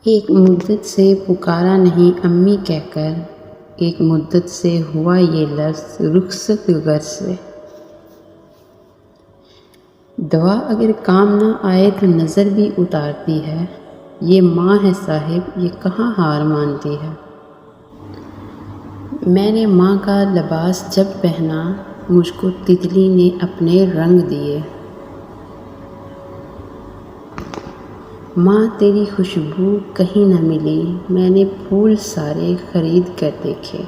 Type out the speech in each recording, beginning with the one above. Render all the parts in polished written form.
ایک مدت سے پکارا نہیں امی کہہ کر، ایک مدت سے ہوا یہ لفظ رخصت گھر سے۔ دوا اگر کام نہ آئے تو نظر بھی اتارتی ہے، یہ ماں ہے صاحب یہ کہاں ہار مانتی ہے۔ میں نے ماں کا لباس جب پہنا، مجھ کو تتلی نے اپنے رنگ دیے۔ ماں تیری خوشبو کہیں نہ ملی، میں نے پھول سارے خرید کر دیکھے۔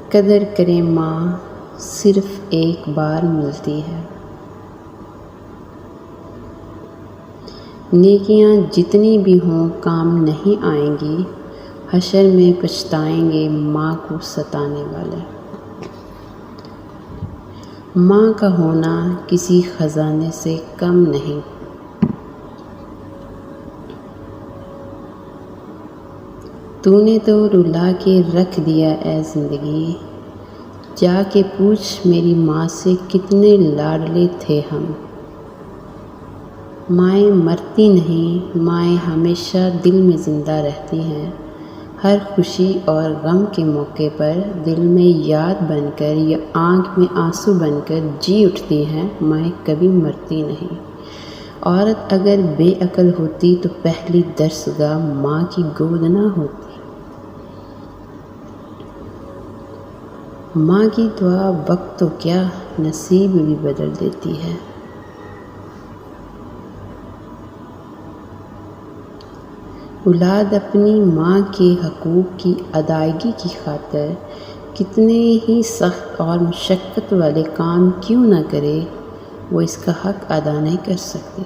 قدر کرے ماں صرف ایک بار ملتی ہے۔ نیکیاں جتنی بھی ہوں کام نہیں آئیں گی، حشر میں پچھتائیں گے ماں کو ستانے والے۔ ماں کا ہونا کسی خزانے سے کم نہیں۔ تو نے تو رلا کے رکھ دیا اے زندگی، جا کے پوچھ میری ماں سے کتنے لاڈلے تھے ہم۔ مائیں مرتی نہیں، مائیں ہمیشہ دل میں زندہ رہتی ہیں، ہر خوشی اور غم کے موقع پر دل میں یاد بن کر یا آنکھ میں آنسو بن کر جی اٹھتی ہیں، مائیں کبھی مرتی نہیں۔ عورت اگر بے عقل ہوتی تو پہلی درسگاہ ماں کی گود نہ ہوتی۔ ماں کی دعا وقت تو کیا نصیب بھی بدل دیتی ہے۔ اولاد اپنی ماں کے حقوق کی ادائیگی کی خاطر کتنے ہی سخت اور مشقت والے کام کیوں نہ کرے، وہ اس کا حق ادا نہیں کر سکتی۔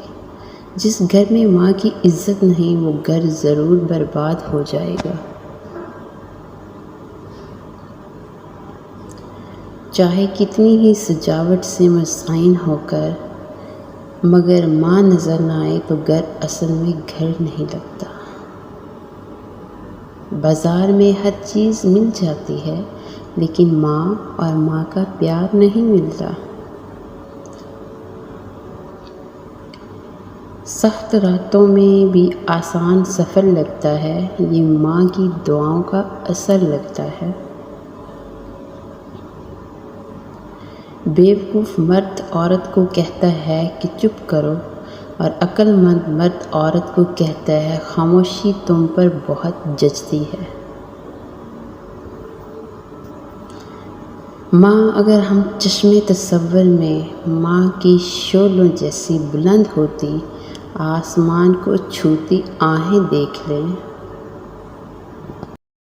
جس گھر میں ماں کی عزت نہیں وہ گھر ضرور برباد ہو جائے گا۔ چاہے کتنی ہی سجاوٹ سے مزین ہو کر، مگر ماں نظر نہ آئے تو گھر اصل میں گھر نہیں لگتا۔ بازار میں ہر چیز مل جاتی ہے لیکن ماں اور ماں کا پیار نہیں ملتا۔ سخت راتوں میں بھی آسان سفر لگتا ہے، یہ ماں کی دعاؤں کا اثر لگتا ہے۔ بیوقوف مرد عورت کو کہتا ہے کہ چپ کرو، اور عقل مند مرد عورت کو کہتا ہے خاموشی تم پر بہت جچتی ہے۔ ماں اگر ہم چشمے تصور میں ماں کی شعلوں جیسی بلند ہوتی، آسمان کو چھوتی آہیں دیکھ لیں۔